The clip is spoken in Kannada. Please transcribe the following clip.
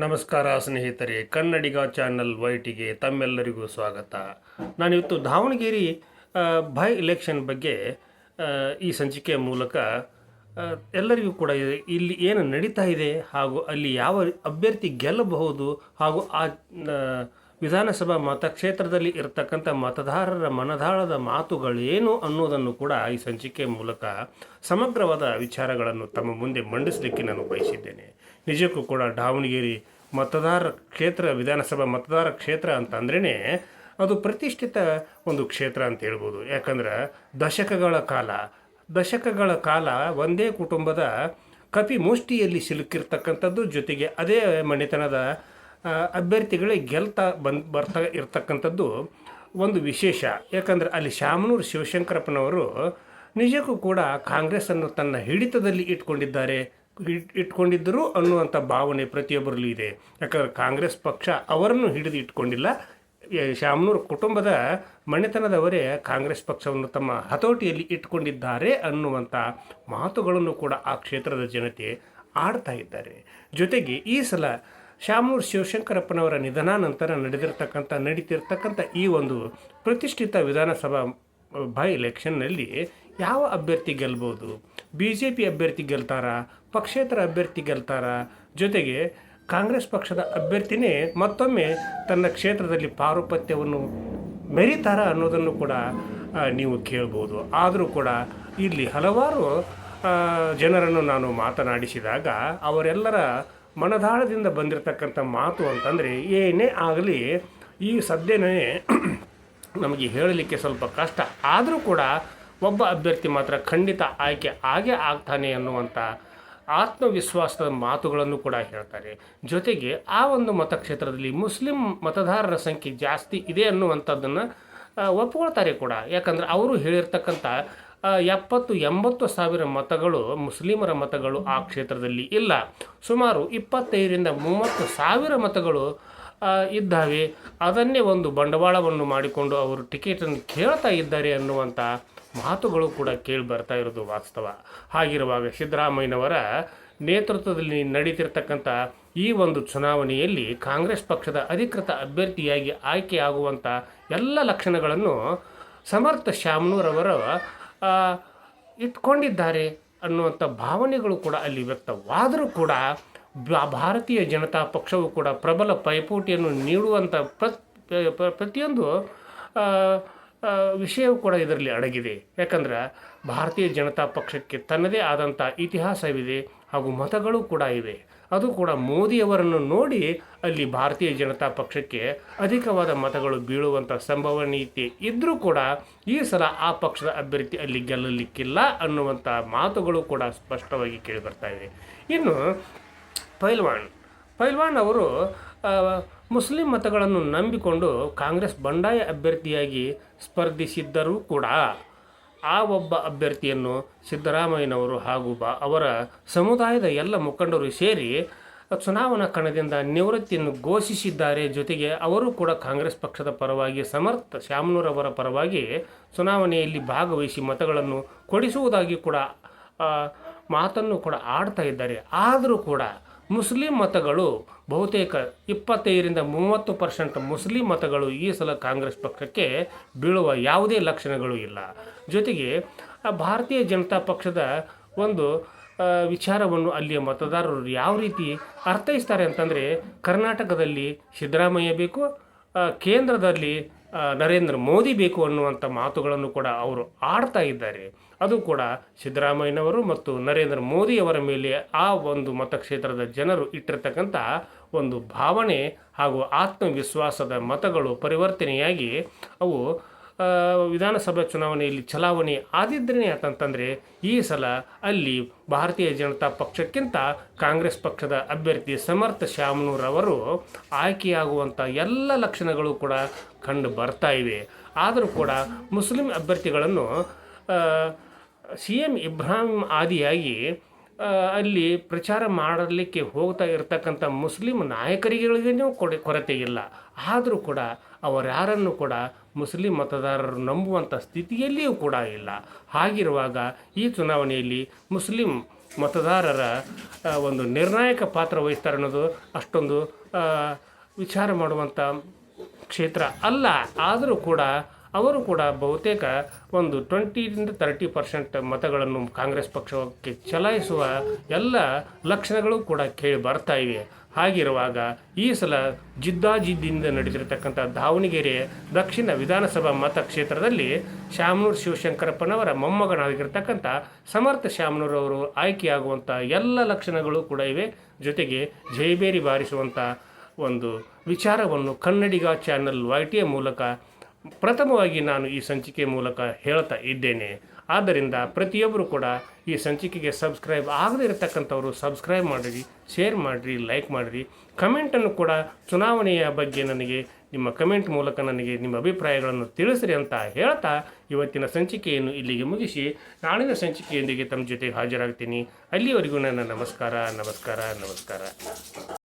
ನಮಸ್ಕಾರ ಸ್ನೇಹಿತರೆ, ಕನ್ನಡಿಗ ಚಾನಲ್ ವೈಟಿಗೆ ತಮ್ಮೆಲ್ಲರಿಗೂ ಸ್ವಾಗತ. ನಾನಿವತ್ತು ದಾವಣಗೆರೆ ಬೈ ಎಲೆಕ್ಷನ್ ಬಗ್ಗೆ ಈ ಸಂಚಿಕೆಯ ಮೂಲಕ ಎಲ್ಲರಿಗೂ ಕೂಡ ಇಲ್ಲಿ ಏನು ನಡೀತಾ ಇದೆ ಹಾಗೂ ಅಲ್ಲಿ ಯಾವ ಅಭ್ಯರ್ಥಿ ಗೆಲ್ಲಬಹುದು ಹಾಗೂ ಆ ವಿಧಾನಸಭಾ ಮತಕ್ಷೇತ್ರದಲ್ಲಿ ಇರತಕ್ಕಂಥ ಮತದಾರರ ಮನದಾಳದ ಮಾತುಗಳೇನು ಅನ್ನೋದನ್ನು ಕೂಡ ಈ ಸಂಚಿಕೆಯ ಮೂಲಕ ಸಮಗ್ರವಾದ ವಿಚಾರಗಳನ್ನು ತಮ್ಮ ಮುಂದೆ ಮಂಡಿಸಲಿಕ್ಕೆ ನಾನು ಬಯಸಿದ್ದೇನೆ. ನಿಜಕ್ಕೂ ಕೂಡ ದಾವಣಗೆರೆ ಮತದಾರ ಕ್ಷೇತ್ರ, ವಿಧಾನಸಭಾ ಮತದಾರ ಕ್ಷೇತ್ರ ಅಂತಂದ್ರೇ ಅದು ಪ್ರತಿಷ್ಠಿತ ಒಂದು ಕ್ಷೇತ್ರ ಅಂತ ಹೇಳ್ಬೋದು. ಯಾಕಂದ್ರೆ ದಶಕಗಳ ಕಾಲ ಒಂದೇ ಕುಟುಂಬದ ಕಪಿ ಮುಷ್ಟಿಯಲ್ಲಿ ಸಿಲುಕಿರ್ತಕ್ಕಂಥದ್ದು, ಜೊತೆಗೆ ಅದೇ ಮನೆತನದ ಅಭ್ಯರ್ಥಿಗಳೇ ಬರ್ತಾ ಇರ್ತಕ್ಕಂಥದ್ದು ಒಂದು ವಿಶೇಷ. ಯಾಕಂದರೆ ಅಲ್ಲಿ ಶಾಮನೂರು ಶಿವಶಂಕರಪ್ಪನವರು ನಿಜಕ್ಕೂ ಕೂಡ ಕಾಂಗ್ರೆಸ್ಸನ್ನು ತನ್ನ ಹಿಡಿತದಲ್ಲಿ ಇಟ್ಕೊಂಡಿದ್ದರು ಅನ್ನುವಂಥ ಭಾವನೆ ಪ್ರತಿಯೊಬ್ಬರಲ್ಲೂ ಇದೆ. ಯಾಕಂದರೆ ಕಾಂಗ್ರೆಸ್ ಪಕ್ಷ ಅವರನ್ನು ಹಿಡಿದು ಇಟ್ಕೊಂಡಿಲ್ಲ, ಶಾಮನೂರು ಕುಟುಂಬದ ಮನೆತನದವರೇ ಕಾಂಗ್ರೆಸ್ ಪಕ್ಷವನ್ನು ತಮ್ಮ ಹತೋಟಿಯಲ್ಲಿ ಇಟ್ಕೊಂಡಿದ್ದಾರೆ ಅನ್ನುವಂಥ ಮಾತುಗಳನ್ನು ಕೂಡ ಆ ಕ್ಷೇತ್ರದ ಜನತೆ ಆಡ್ತಾ ಇದ್ದಾರೆ. ಜೊತೆಗೆ ಈ ಸಲ ಶಾಮನೂರು ಶಿವಶಂಕರಪ್ಪನವರ ನಿಧನ ನಂತರ ನಡೀತಿರ್ತಕ್ಕಂಥ ಈ ಒಂದು ಪ್ರತಿಷ್ಠಿತ ವಿಧಾನಸಭಾ ಬೈ ಎಲೆಕ್ಷನ್ನಲ್ಲಿ ಯಾವ ಅಭ್ಯರ್ಥಿ ಗೆಲ್ಬೋದು? BJP ಅಭ್ಯರ್ಥಿ ಗೆಲ್ತಾರಾ? ಪಕ್ಷೇತರ ಅಭ್ಯರ್ಥಿ ಗೆಲ್ತಾರಾ? ಜೊತೆಗೆ ಕಾಂಗ್ರೆಸ್ ಪಕ್ಷದ ಅಭ್ಯರ್ಥಿನೇ ಮತ್ತೊಮ್ಮೆ ತನ್ನ ಕ್ಷೇತ್ರದಲ್ಲಿ ಪಾರುಪತ್ಯವನ್ನು ಮೆರಿತಾರ ಅನ್ನೋದನ್ನು ಕೂಡ ನೀವು ಕೇಳ್ಬೋದು. ಆದರೂ ಕೂಡ ಇಲ್ಲಿ ಹಲವಾರು ಜನರನ್ನು ನಾನು ಮಾತನಾಡಿಸಿದಾಗ ಅವರೆಲ್ಲರ ಮನದಾಳದಿಂದ ಬಂದಿರತಕ್ಕಂಥ ಮಾತು ಅಂತಂದರೆ, ಏನೇ ಆಗಲಿ ಈ ಸದ್ಯನೇ ನಮಗೆ ಹೇಳಲಿಕ್ಕೆ ಸ್ವಲ್ಪ ಕಷ್ಟ, ಆದರೂ ಕೂಡ ಒಬ್ಬ ಅಭ್ಯರ್ಥಿ ಮಾತ್ರ ಖಂಡಿತ ಆಗೇ ಆಗ್ತಾನೆ ಅನ್ನುವಂಥ ಆತ್ಮವಿಶ್ವಾಸದ ಮಾತುಗಳನ್ನು ಕೂಡ ಹೇಳ್ತಾರೆ. ಜೊತೆಗೆ ಆ ಒಂದು ಮತಕ್ಷೇತ್ರದಲ್ಲಿ ಮುಸ್ಲಿಂ ಮತದಾರರ ಸಂಖ್ಯೆ ಜಾಸ್ತಿ ಇದೆ ಅನ್ನುವಂಥದ್ದನ್ನು ಒಪ್ಕೊಳ್ತಾರೆ ಕೂಡ. ಯಾಕಂದರೆ ಅವರು ಹೇಳಿರ್ತಕ್ಕಂಥ 70-80 ಸಾವಿರ ಮತಗಳು ಮುಸ್ಲಿಮರ ಮತಗಳು ಆ ಕ್ಷೇತ್ರದಲ್ಲಿ ಇಲ್ಲ. ಸುಮಾರು 25-30 ಸಾವಿರ ಮತಗಳು ಇದ್ದಾವೆ. ಅದನ್ನೇ ಒಂದು ಬಂಡವಾಳವನ್ನು ಮಾಡಿಕೊಂಡು ಅವರು ಟಿಕೆಟನ್ನು ಕೇಳ್ತಾ ಇದ್ದಾರೆ ಅನ್ನುವಂಥ ಮಾತುಗಳು ಕೂಡ ಕೇಳಿ ಬರ್ತಾ ಇರೋದು ವಾಸ್ತವ. ಹಾಗಿರುವಾಗ ಸಿದ್ದರಾಮಯ್ಯನವರ ನೇತೃತ್ವದಲ್ಲಿ ನಡೀತಿರ್ತಕ್ಕಂಥ ಈ ಒಂದು ಚುನಾವಣೆಯಲ್ಲಿ ಕಾಂಗ್ರೆಸ್ ಪಕ್ಷದ ಅಧಿಕೃತ ಅಭ್ಯರ್ಥಿಯಾಗಿ ಆಯ್ಕೆಯಾಗುವಂಥ ಎಲ್ಲ ಲಕ್ಷಣಗಳನ್ನು ಸಮರ್ಥ ಶಾಮನೂರವರು ಇಟ್ಕೊಂಡಿದ್ದಾರೆ ಅನ್ನುವಂಥ ಭಾವನೆಗಳು ಕೂಡ ಅಲ್ಲಿ ವ್ಯಕ್ತವಾದರೂ ಕೂಡ ಭಾರತೀಯ ಜನತಾ ಪಕ್ಷವು ಕೂಡ ಪ್ರಬಲ ಪೈಪೋಟಿಯನ್ನು ನೀಡುವಂಥ ಪ್ರತಿಯೊಂದು ವಿಷಯವೂ ಕೂಡ ಇದರಲ್ಲಿ ಅಡಗಿದೆ. ಯಾಕಂದ್ರೆ ಭಾರತೀಯ ಜನತಾ ಪಕ್ಷಕ್ಕೆ ತನ್ನದೇ ಆದಂಥ ಇತಿಹಾಸವಿದೆ ಹಾಗೂ ಮತಗಳು ಕೂಡ ಇವೆ. ಅದು ಕೂಡ ಮೋದಿಯವರನ್ನು ನೋಡಿ ಅಲ್ಲಿ ಭಾರತೀಯ ಜನತಾ ಪಕ್ಷಕ್ಕೆ ಅಧಿಕವಾದ ಮತಗಳು ಬೀಳುವಂಥ ಸಂಭವನೀಯತೆ ಇದ್ದರೂ ಕೂಡ ಈ ಸಲ ಆ ಪಕ್ಷದ ಅಭ್ಯರ್ಥಿ ಅಲ್ಲಿ ಗೆಲ್ಲಲಿಕ್ಕಿಲ್ಲ ಅನ್ನುವಂಥ ಮಾತುಗಳು ಕೂಡ ಸ್ಪಷ್ಟವಾಗಿ ಕೇಳಿಬರ್ತಾ ಇವೆ. ಇನ್ನು ಪೈಲ್ವಾನ್ ಅವರು ಮುಸ್ಲಿಂ ಮತಗಳನ್ನು ನಂಬಿಕೊಂಡು ಕಾಂಗ್ರೆಸ್ ಬಂಡಾಯ ಅಭ್ಯರ್ಥಿಯಾಗಿ ಸ್ಪರ್ಧಿಸಿದ್ದರೂ ಕೂಡ ಆ ಒಬ್ಬ ಅಭ್ಯರ್ಥಿಯನ್ನು ಸಿದ್ದರಾಮಯ್ಯನವರು ಹಾಗೂ ಅವರ ಸಮುದಾಯದ ಎಲ್ಲ ಮುಖಂಡರು ಸೇರಿ ಚುನಾವಣಾ ಕಣದಿಂದ ನಿವೃತ್ತಿಯನ್ನು ಘೋಷಿಸಿದ್ದಾರೆ. ಜೊತೆಗೆ ಅವರು ಕೂಡ ಕಾಂಗ್ರೆಸ್ ಪಕ್ಷದ ಪರವಾಗಿ ಸಮರ್ಥ ಶಾಮನೂರವರ ಪರವಾಗಿ ಚುನಾವಣೆಯಲ್ಲಿ ಭಾಗವಹಿಸಿ ಮತಗಳನ್ನು ಕೊಡಿಸುವುದಾಗಿ ಕೂಡ ಮಾತನ್ನು ಕೂಡ ಆಡ್ತಾ ಇದ್ದಾರೆ. ಆದರೂ ಕೂಡ ಮುಸ್ಲಿಂ ಮತಗಳು ಬಹುತೇಕ 25-30% ಮುಸ್ಲಿಂ ಮತಗಳು ಈ ಸಲ ಕಾಂಗ್ರೆಸ್ ಪಕ್ಷಕ್ಕೆ ಬೀಳುವ ಯಾವುದೇ ಲಕ್ಷಣಗಳು ಇಲ್ಲ. ಜೊತೆಗೆ ಭಾರತೀಯ ಜನತಾ ಪಕ್ಷದ ಒಂದು ವಿಚಾರವನ್ನು ಅಲ್ಲಿಯ ಮತದಾರರು ಯಾವ ರೀತಿ ಅರ್ಥೈಸ್ತಾರೆ ಅಂತಂದರೆ, ಕರ್ನಾಟಕದಲ್ಲಿ ಸಿದ್ದರಾಮಯ್ಯ ಬೇಕು, ಕೇಂದ್ರದಲ್ಲಿ ನರೇಂದ್ರ ಮೋದಿ ಬೇಕು ಅನ್ನುವಂಥ ಮಾತುಗಳನ್ನು ಕೂಡ ಅವರು ಆಡ್ತಾ ಇದ್ದಾರೆ. ಅದು ಕೂಡ ಸಿದ್ದರಾಮಯ್ಯನವರು ಮತ್ತು ನರೇಂದ್ರ ಮೋದಿಯವರ ಮೇಲೆ ಆ ಒಂದು ಮತಕ್ಷೇತ್ರದ ಜನರು ಇಟ್ಟಿರ್ತಕ್ಕಂಥ ಒಂದು ಭಾವನೆ ಹಾಗೂ ಆತ್ಮವಿಶ್ವಾಸದ ಮತಗಳು ಪರಿವರ್ತನೆಯಾಗಿ ಅವು ವಿಧಾನಸಭಾ ಚುನಾವಣೆಯಲ್ಲಿ ಚಲಾವಣೆ ಆದಿದ್ರೇ ಅಂತಂತಂದರೆ ಈ ಸಲ ಅಲ್ಲಿ ಭಾರತೀಯ ಜನತಾ ಪಕ್ಷಕ್ಕಿಂತ ಕಾಂಗ್ರೆಸ್ ಪಕ್ಷದ ಅಭ್ಯರ್ಥಿ ಸಮರ್ಥ ಶಾಮನೂರವರು ಆಯ್ಕೆಯಾಗುವಂಥ ಎಲ್ಲ ಲಕ್ಷಣಗಳು ಕೂಡ ಕಂಡು ಬರ್ತಾ ಇವೆ. ಆದರೂ ಕೂಡ ಮುಸ್ಲಿಂ ಅಭ್ಯರ್ಥಿಗಳನ್ನು CM ಇಬ್ರಾಹಿಂ ಆದಿಯಾಗಿ ಅಲ್ಲಿ ಪ್ರಚಾರ ಮಾಡಲಿಕ್ಕೆ ಹೋಗ್ತಾ ಇರತಕ್ಕಂಥ ಮುಸ್ಲಿಂ ನಾಯಕರಿಗಳಿಗೇನೂ ಕೊರತೆ ಇಲ್ಲ. ಆದರೂ ಕೂಡ ಅವರ್ಯಾರನ್ನು ಕೂಡ ಮುಸ್ಲಿಂ ಮತದಾರರು ನಂಬುವಂಥ ಸ್ಥಿತಿಯಲ್ಲಿಯೂ ಕೂಡ ಇಲ್ಲ. ಹಾಗಿರುವಾಗ ಈ ಚುನಾವಣೆಯಲ್ಲಿ ಮುಸ್ಲಿಂ ಮತದಾರರ ಒಂದು ನಿರ್ಣಾಯಕ ಪಾತ್ರ ವಹಿಸ್ತಾರೆ ಅನ್ನೋದು ಅಷ್ಟೊಂದು ವಿಚಾರ ಮಾಡುವಂಥ ಕ್ಷೇತ್ರ ಅಲ್ಲ. ಆದರೂ ಕೂಡ ಅವರು ಕೂಡ ಬಹುತೇಕ ಒಂದು 20-30% ಮತಗಳನ್ನು ಕಾಂಗ್ರೆಸ್ ಪಕ್ಷಕ್ಕೆ ಚಲಾಯಿಸುವ ಎಲ್ಲ ಲಕ್ಷಣಗಳು ಕೂಡ ಕೇಳಿ ಬರ್ತಾ ಇವೆ. ಹಾಗಿರುವಾಗ ಈ ಸಲ ಜಿದ್ದಾಜಿದ್ದಿಂದ ನಡೆದಿರತಕ್ಕಂಥ ದಾವಣಗೆರೆ ದಕ್ಷಿಣ ವಿಧಾನಸಭಾ ಮತಕ್ಷೇತ್ರದಲ್ಲಿ ಶಾಮನೂರು ಶಿವಶಂಕರಪ್ಪನವರ ಮೊಮ್ಮಗನಾಗಿರ್ತಕ್ಕಂಥ ಸಮರ್ಥ ಶಾಮನೂರವರು ಆಯ್ಕೆಯಾಗುವಂಥ ಎಲ್ಲ ಲಕ್ಷಣಗಳು ಕೂಡ ಇವೆ. ಜೊತೆಗೆ ಜೈಬೇರಿ ಬಾರಿಸುವಂಥ ಒಂದು ವಿಚಾರವನ್ನು ಕನ್ನಡಿಗ ಚಾನಲ್ YTA ಮೂಲಕ ಪ್ರಥಮವಾಗಿ ನಾನು ಈ ಸಂಚಿಕೆ ಮೂಲಕ ಹೇಳ್ತಾ ಇದ್ದೇನೆ. ಆದ್ದರಿಂದ ಪ್ರತಿಯೊಬ್ಬರು ಕೂಡ ಈ ಸಂಚಿಕೆಗೆ ಸಬ್ಸ್ಕ್ರೈಬ್ ಆಗದೇ ಇರತಕ್ಕಂಥವರು ಸಬ್ಸ್ಕ್ರೈಬ್ ಮಾಡಿರಿ, ಶೇರ್ ಮಾಡಿರಿ, ಲೈಕ್ ಮಾಡಿರಿ. ಕಮೆಂಟನ್ನು ಕೂಡ ಚುನಾವಣೆಯ ಬಗ್ಗೆ ನನಗೆ ನಿಮ್ಮ ಕಮೆಂಟ್ ಮೂಲಕ ನನಗೆ ನಿಮ್ಮ ಅಭಿಪ್ರಾಯಗಳನ್ನು ತಿಳಿಸಿರಿ ಅಂತ ಹೇಳ್ತಾ ಇವತ್ತಿನ ಸಂಚಿಕೆಯನ್ನು ಇಲ್ಲಿಗೆ ಮುಗಿಸಿ ನಾಳಿನ ಸಂಚಿಕೆಯೊಂದಿಗೆ ತಮ್ಮ ಜೊತೆ ಹಾಜರಾಗ್ತೀನಿ. ಅಲ್ಲಿವರೆಗೂ ನನ್ನ ನಮಸ್ಕಾರ.